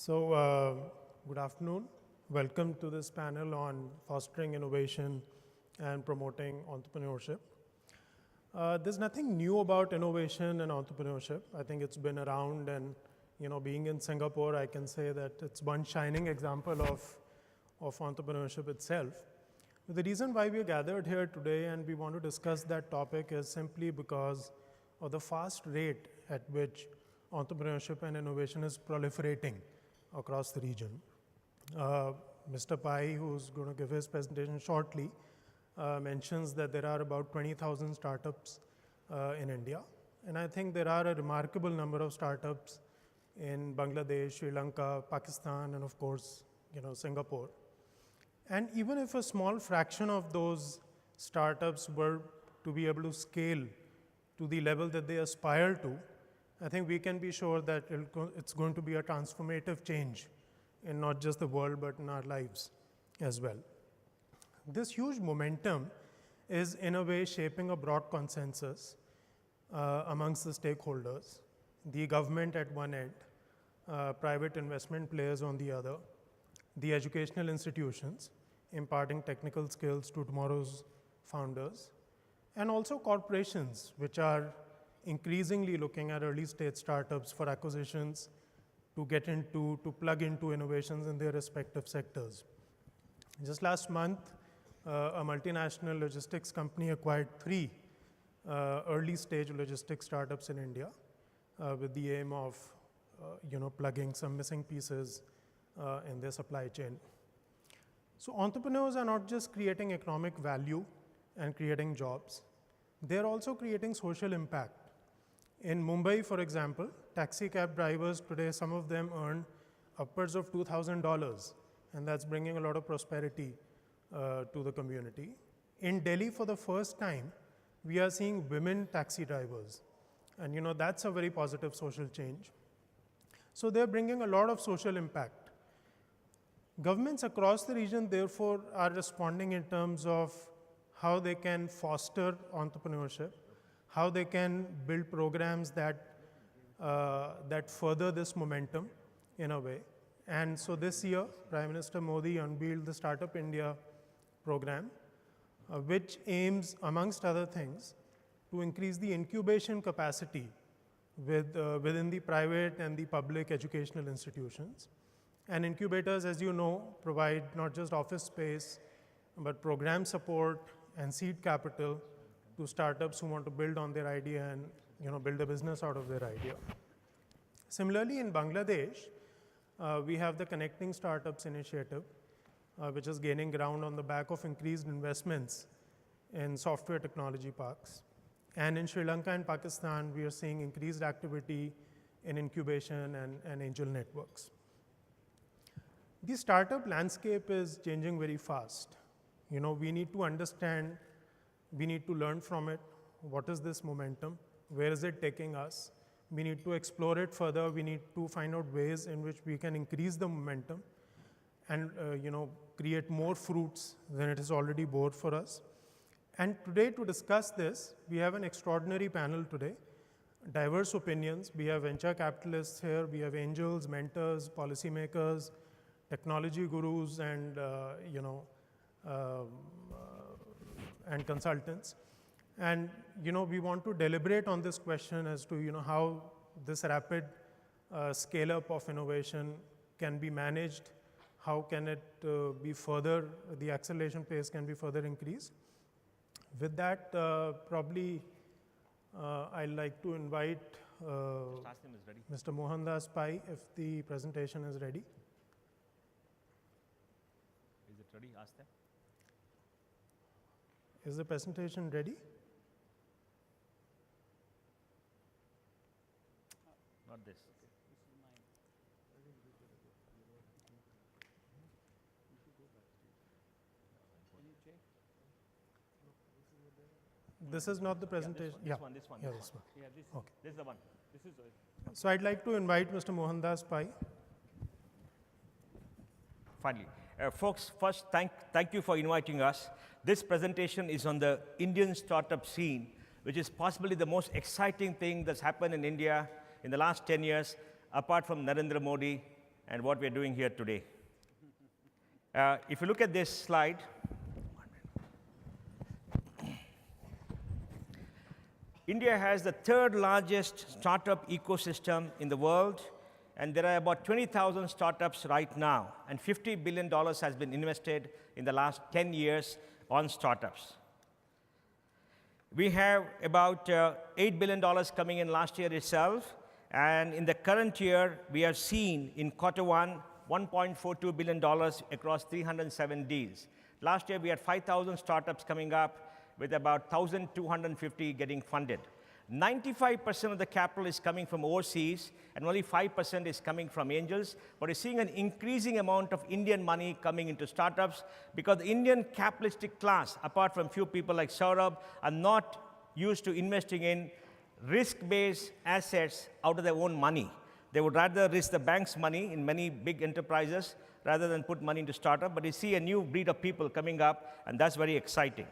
Good afternoon. Welcome to this panel on fostering innovation and promoting entrepreneurship. There's nothing new about innovation and entrepreneurship. I think it's been around, and being in Singapore, I can say that it's one shining example of entrepreneurship itself. The reason why we are gathered here today and we want to discuss that topic is simply because of the fast rate at which entrepreneurship and innovation is proliferating across the region. Mr. Pai, who's going to give his presentation shortly, mentions that there are about 20,000 startups in India. And I think there are a remarkable number of startups in Bangladesh, Sri Lanka, Pakistan, and of course, Singapore. And even if a small fraction of those startups were to be able to scale to the level that they aspire to, I think we can be sure that it's going to be a transformative change in not just the world, but in our lives as well. This huge momentum is in a way shaping a broad consensus amongst the stakeholders, the government at one end, private investment players on the other, the educational institutions imparting technical skills to tomorrow's founders, and also corporations which are increasingly looking at early stage startups for acquisitions to plug into innovations in their respective sectors. Just last month, a multinational logistics company acquired 3 early stage logistics startups in India with the aim of plugging some missing pieces in their supply chain. So entrepreneurs are not just creating economic value and creating jobs, they're also creating social impact. In Mumbai, for example, taxi cab drivers today, some of them earn upwards of $2,000, and that's bringing a lot of prosperity to the community. In Delhi, for the first time, we are seeing women taxi drivers, and that's a very positive social change. So they're bringing a lot of social impact. Governments across the region, therefore, are responding in terms of how they can foster entrepreneurship, how they can build programs that further this momentum in a way. And so this year, Prime Minister Modi unveiled the Startup India program, which aims, amongst other things, to increase the incubation capacity within the private and the public educational institutions. And incubators, as you know, provide not just office space, but program support and seed capital to startups who want to build on their idea and build a business out of their idea. Similarly, in Bangladesh, we have the Connecting Startups initiative, which is gaining ground on the back of increased investments in software technology parks. And in Sri Lanka and Pakistan, we are seeing increased activity in incubation and angel networks. The startup landscape is changing very fast. We need to understand, we need to learn from it. What is this momentum? Where is it taking us? We need to explore it further. We need to find out ways in which we can increase the momentum and create more fruits than it has already bore for us. And today, to discuss this, we have an extraordinary panel today, diverse opinions. We have venture capitalists here, we have angels, mentors, policymakers, technology gurus, and and consultants. And we want to deliberate on this question as to how this rapid scale up of innovation can be managed, how can it be further, the acceleration pace can be further increased. With that, probably I'd like to invite Mr. Mohandas Pai, if the presentation is ready. Is it ready? Ask them. Is the presentation ready? Not this. This is not the presentation. Yeah, this one. This one. Yeah, this one. Yeah, this. Okay. This is the one. This is. So I'd like to invite Mr. Mohandas Pai. Finally, folks. First, thank you for inviting us. This presentation is on the Indian startup scene, which is possibly the most exciting thing that's happened in India in the last 10 years, apart from Narendra Modi and what we're doing here today. If you look at this slide, India has the third largest startup ecosystem in the world, and there are about 20,000 startups right now, and $50 billion has been invested in the last 10 years on startups. We have about $8 billion coming in last year itself, and in the current year, we have seen in quarter one, $1.42 billion across 307 deals. Last year, we had 5,000 startups coming up with about 1,250 getting funded. 95% of the capital is coming from overseas, and only 5% is coming from angels. But we're seeing an increasing amount of Indian money coming into startups because the Indian capitalistic class, apart from few people like Saurabh, are not used to investing in risk-based assets out of their own money. They would rather risk the bank's money in many big enterprises rather than put money into startup. But we see a new breed of people coming up, and that's very exciting.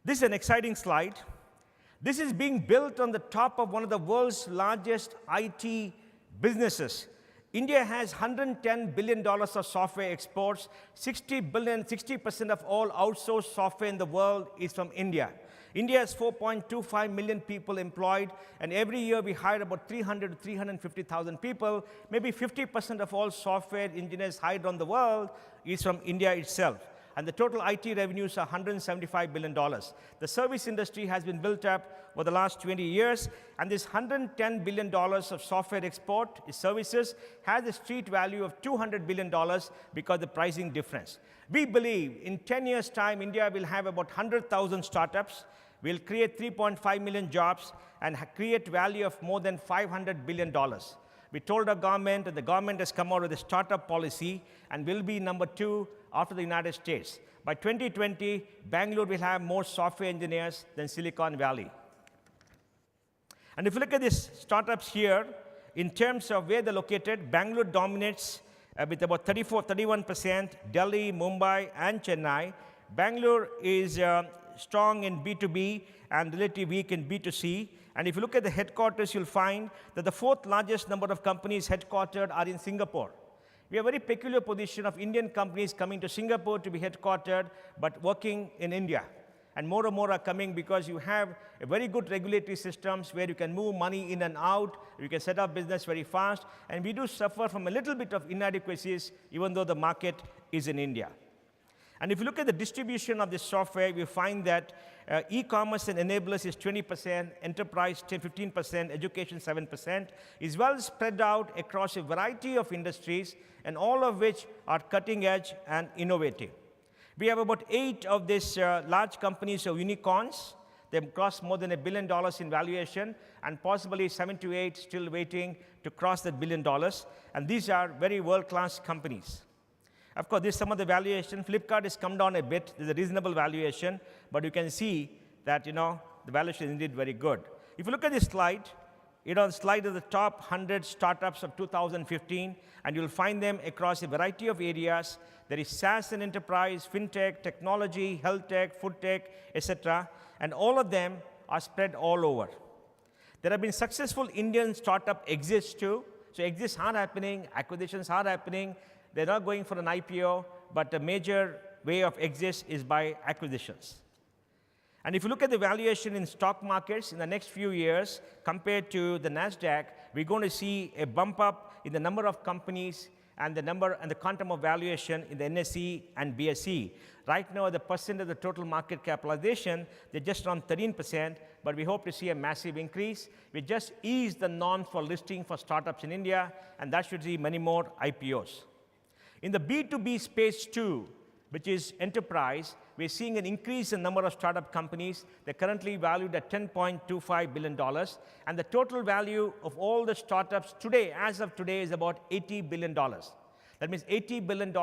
This is an exciting slide. This is being built on the top of one of the world's largest IT businesses. India has $110 billion of software exports. 60% of all outsourced software in the world is from India. India has 4.25 million people employed, and every year we hire about 300 to 350,000 people. Maybe 50% of all software engineers hired on the world is from India itself. And the total IT revenues are $175 billion. The service industry has been built up over the last 20 years, and this $110 billion of software export services has a street value of $200 billion because of the pricing difference. We believe in 10 years' time, India will have about 100,000 startups, will create 3.5 million jobs, and create value of more than $500 billion. We told our government, and the government has come out with a startup policy and will be number 2 after the United States. By 2020, Bangalore will have more software engineers than Silicon Valley. And if you look at these startups here, in terms of where they're located, Bangalore dominates with about 31%, Delhi, Mumbai, and Chennai. Bangalore is strong in B2B and relatively weak in B2C. And if you look at the headquarters, you'll find that the 4th largest number of companies headquartered are in Singapore. We have a very peculiar position of Indian companies coming to Singapore to be headquartered, but working in India. And more are coming because you have a very good regulatory systems where you can move money in and out, you can set up business very fast, and we do suffer from a little bit of inadequacies, even though the market is in India. And if you look at the distribution of this software, we find that e-commerce and enablers is 20%, enterprise 15%, education 7%, is well spread out across a variety of industries, and all of which are cutting edge and innovative. We have about 8 of these large companies or unicorns. They've crossed more than $1 billion in valuation, and possibly 7 to 8 still waiting to cross that $1 billion. And these are very world-class companies. Of course, this is some of the valuation. Flipkart has come down a bit. There's a reasonable valuation, but you can see that the valuation is indeed very good. If you look at this slide, the slide is the top 100 startups of 2015, and you'll find them across a variety of areas. There is SaaS and enterprise, fintech, technology, health tech, food tech, etc., and all of them are spread all over. There have been successful Indian startup exits too. So exits are happening, acquisitions are happening. They're not going for an IPO, but the major way of exits is by acquisitions. And if you look at the valuation in stock markets in the next few years, compared to the NASDAQ, we're going to see a bump up in the number of companies and the number and the quantum of valuation in the NSE and BSE. Right now, the percent of the total market capitalization, they're just around 13%, but we hope to see a massive increase. We just eased the norms for listing for startups in India, and that should see many more IPOs. In the B2B space too, which is enterprise, we're seeing an increase in number of startup companies. They're currently valued at $10.25 billion, and the total value of all the startups today, as of today, is about $80 billion. That means $80 billion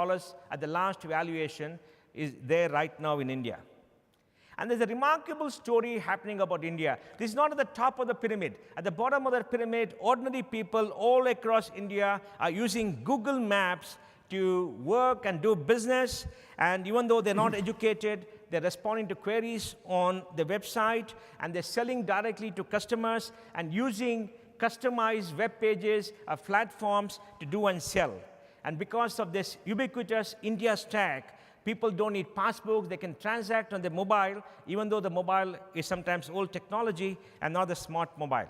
at the last valuation is there right now in India. And there's a remarkable story happening about India. This is not at the top of the pyramid. At the bottom of the pyramid, ordinary people all across India are using Google Maps to work and do business, and even though they're not educated, they're responding to queries on the website, and they're selling directly to customers and using customized web pages or platforms to do and sell. And because of this ubiquitous India stack, people don't need passbooks. They can transact on their mobile, even though the mobile is sometimes old technology and not the smart mobile.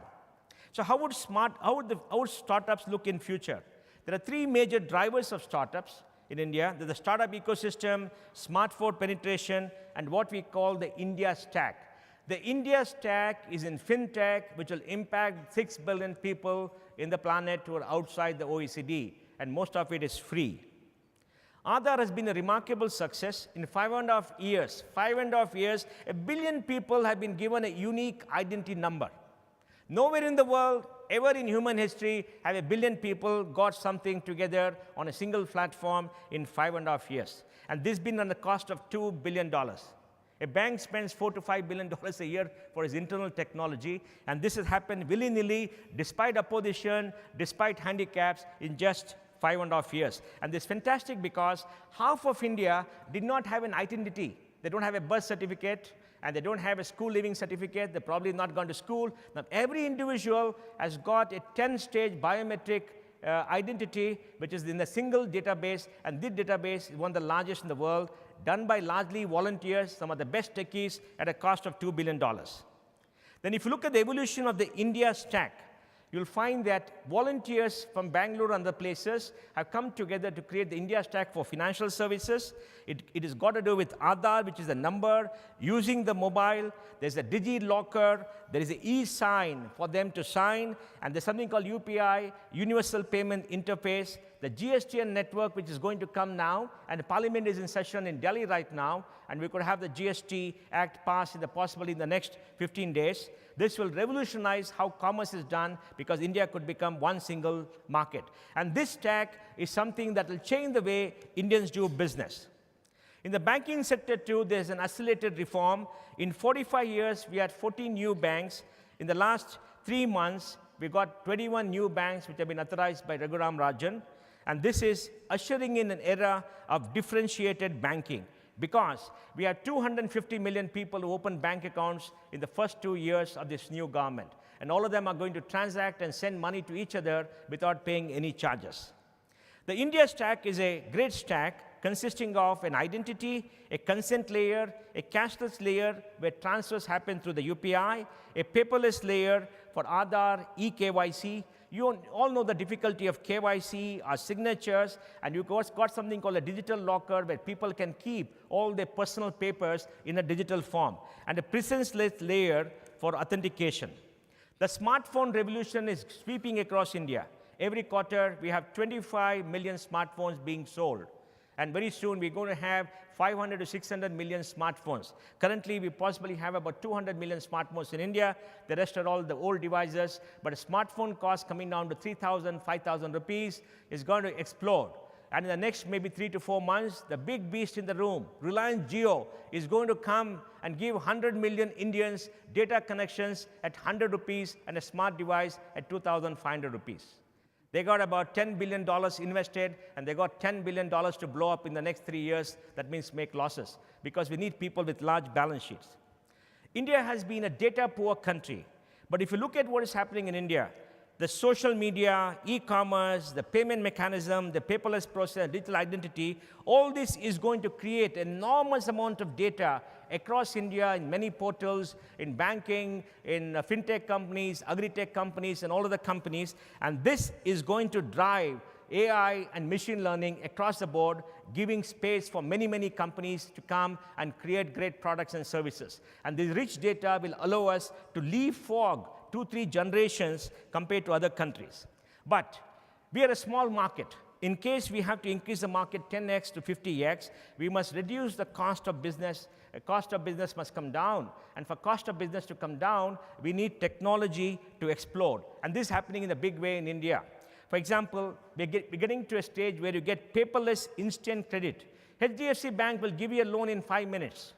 So how would startups look in future? There are three major drivers of startups in India. There's the startup ecosystem, smartphone penetration, and what we call the India stack. The India stack is in fintech, which will impact 6 billion people in the planet who are outside the OECD, and most of it is free. Aadhaar has been a remarkable success. In 5.5 years, 1 billion people have been given a unique identity number. Nowhere in the world, ever in human history, have 1 billion people got something together on a single platform in 5.5 years. And this has been on the cost of $2 billion. A bank spends $4 to $5 billion a year for its internal technology, and this has happened willy-nilly, despite opposition, despite handicaps, in just 5.5 years. And this is fantastic because half of India did not have an identity. They don't have a birth certificate, and they don't have a school leaving certificate. They're probably not gone to school. Now, every individual has got a 10-stage biometric identity, which is in a single database, and this database is one of the largest in the world, done by largely volunteers, some of the best techies, at a cost of $2 billion. Then if you look at the evolution of the India stack, you'll find that volunteers from Bangalore and other places have come together to create the India stack for financial services. It has got to do with Aadhaar, which is the number, using the mobile. There's a digi-locker. There is an e-sign for them to sign. And there's something called UPI, Universal Payment Interface. The GSTN network, which is going to come now, and the Parliament is in session in Delhi right now, and we could have the GST Act passed possibly in the next 15 days. This will revolutionize how commerce is done because India could become one single market. And this stack is something that will change the way Indians do business. In the banking sector, too, there's an accelerated reform. In 45 years, we had 14 new banks. In the last 3 months, we got 21 new banks which have been authorized by Raghuram Rajan. And this is ushering in an era of differentiated banking because we have 250 million people who open bank accounts in the first 2 years of this new government. And all of them are going to transact and send money to each other without paying any charges. The India stack is a great stack consisting of an identity, a consent layer, a cashless layer where transfers happen through the UPI, a paperless layer for Aadhaar, eKYC. You all know the difficulty of KYC, or signatures, and you've got something called a digital locker where people can keep all their personal papers in a digital form, and a presence-less layer for authentication. The smartphone revolution is sweeping across India. Every quarter, we have 25 million smartphones being sold. And very soon, we're going to have 500 to 600 million smartphones. Currently, we possibly have about 200 million smartphones in India. The rest are all the old devices. But a smartphone cost coming down to 3,000, 5,000 rupees is going to explode. And in the next maybe 3 to 4 months, the big beast in the room, Reliance Jio, is going to come and give 100 million Indians data connections at 100 rupees and a smart device at 2,500 rupees. They got about $10 billion invested, and they got $10 billion to blow up in the next 3 years. That means make losses, because we need people with large balance sheets. India has been a data-poor country. But if you look at what is happening in India, the social media, e-commerce, the payment mechanism, the paperless process, digital identity, all this is going to create an enormous amount of data across India in many portals, in banking, in fintech companies, agri-tech companies, and all other companies. And this is going to drive AI and machine learning across the board, giving space for many, many companies to come and create great products and services. And this rich data will allow us to leapfrog 2-3 generations compared to other countries. But we are a small market. In case we have to increase the market 10x to 50x, we must reduce the cost of business. The cost of business must come down. And for cost of business to come down, we need technology to explode. And this is happening in a big way in India. For example, we're getting to a stage where you get paperless instant credit. HDFC Bank will give you a loan in 5 minutes.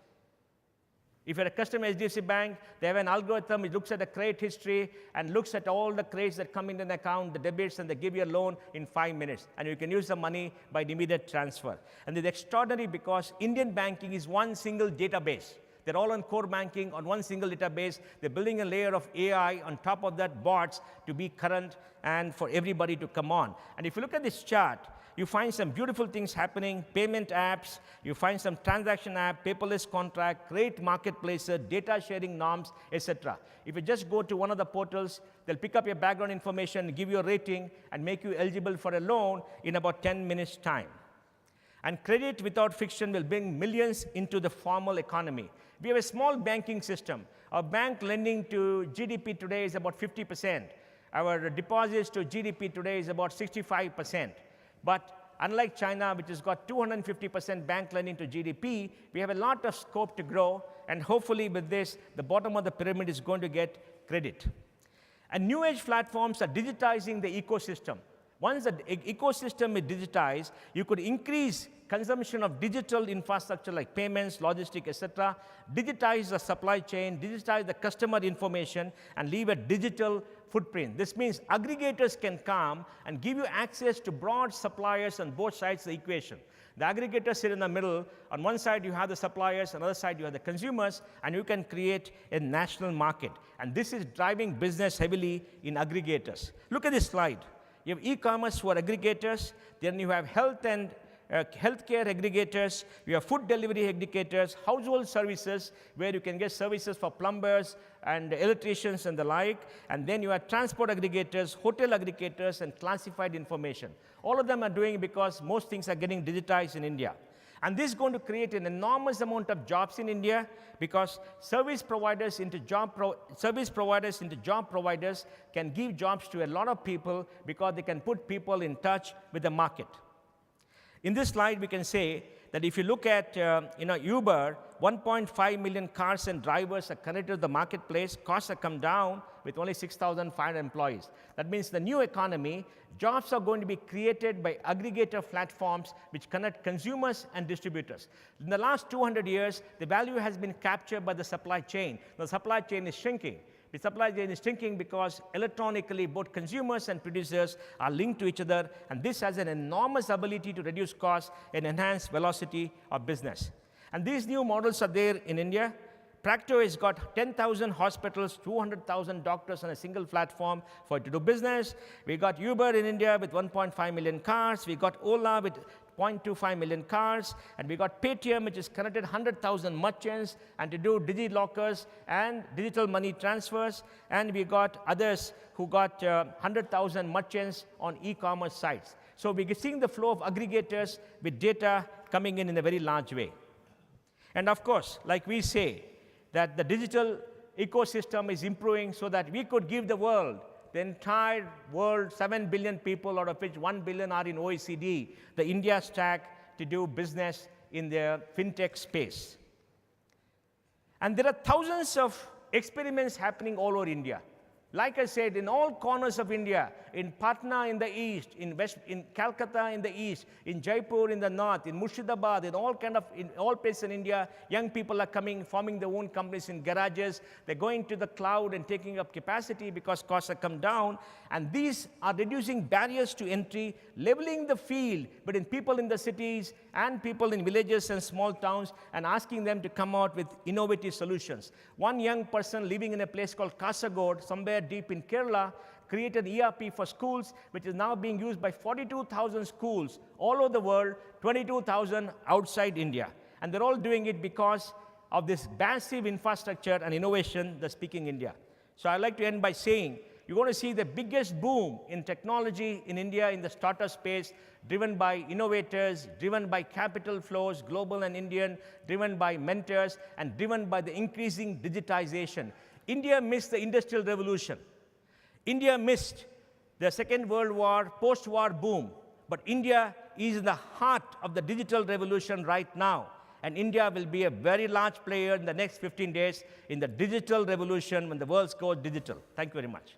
If you're a customer at HDFC Bank, they have an algorithm. It looks at the credit history and looks at all the credits that come into the account, the debits, and they give you a loan in 5 minutes. And you can use the money by immediate transfer. And it's extraordinary because Indian banking is one single database. They're all on core banking on one single database. They're building a layer of AI on top of that, bots to be current and for everybody to come on. And if you look at this chart, you find some beautiful things happening, payment apps, you find some transaction app, paperless contract, great marketplaces, data sharing norms, etc. If you just go to one of the portals, they'll pick up your background information, give you a rating, and make you eligible for a loan in about 10 minutes' time. And credit without friction will bring millions into the formal economy. We have a small banking system. Our bank lending to GDP today is about 50%. Our deposits to GDP today is about 65%. But unlike China, which has got 250% bank lending to GDP, we have a lot of scope to grow, and hopefully with this, the bottom of the pyramid is going to get credit. And new age platforms are digitizing the ecosystem. Once the ecosystem is digitized, you could increase consumption of digital infrastructure like payments, logistics, etc., digitize the supply chain, digitize the customer information, and leave a digital footprint. This means aggregators can come and give you access to broad suppliers on both sides of the equation. The aggregators sit in the middle. On one side, you have the suppliers. On the other side, you have the consumers. And you can create a national market. And this is driving business heavily in aggregators. Look at this slide. You have e-commerce for aggregators. Then you have health and healthcare aggregators, you have food delivery aggregators, household services, where you can get services for plumbers and electricians and the like, and then you have transport aggregators, hotel aggregators, and classified information. All of them are doing it because most things are getting digitized in India. And this is going to create an enormous amount of jobs in India because service providers into job providers can give jobs to a lot of people because they can put people in touch with the market. In this slide, we can say that if you look at Uber, 1.5 million cars and drivers are connected to the marketplace. Costs have come down with only 6,500 employees. That means the new economy, jobs are going to be created by aggregator platforms which connect consumers and distributors. In the last 200 years, the value has been captured by the supply chain. The supply chain is shrinking. The supply chain is shrinking because electronically both consumers and producers are linked to each other, and this has an enormous ability to reduce costs and enhance velocity of business. And these new models are there in India. Practo has got 10,000 hospitals, 200,000 doctors on a single platform for it to do business. We got Uber in India with 1.5 million cars. We got Ola with 0.25 million cars, and we got Paytm, which is connected 100,000 merchants, and to do digi-lockers and digital money transfers, and we got others who got 100,000 merchants on e-commerce sites. So we're seeing the flow of aggregators with data coming in a very large way. And of course, like we say, that the digital ecosystem is improving so that we could give the world, the entire world, 7 billion people, out of which 1 billion are in OECD, the India stack to do business in the fintech space. And there are thousands of experiments happening all over India. Like I said, in all corners of India, in Patna in the east, in Calcutta in the east, in Jaipur in the north, in Murshidabad, in all places in India, young people are coming, forming their own companies in garages. They're going to the cloud and taking up capacity because costs have come down. And these are reducing barriers to entry, leveling the field between people in the cities and people in villages and small towns, and asking them to come out with innovative solutions. One young person living in a place called Kasaragod, somewhere deep in Kerala, created ERP for schools, which is now being used by 42,000 schools all over the world, 22,000 outside India. And they're all doing it because of this massive infrastructure and innovation that's speaking India. So I'd like to end by saying, you're going to see the biggest boom in technology in India in the startup space, driven by innovators, driven by capital flows, global and Indian, driven by mentors, and driven by the increasing digitization. India missed the Industrial Revolution. India missed the Second World War, post-war boom. But India is in the heart of the digital revolution right now. And India will be a very large player in the next 15 days in the digital revolution when the world goes digital. Thank you very much.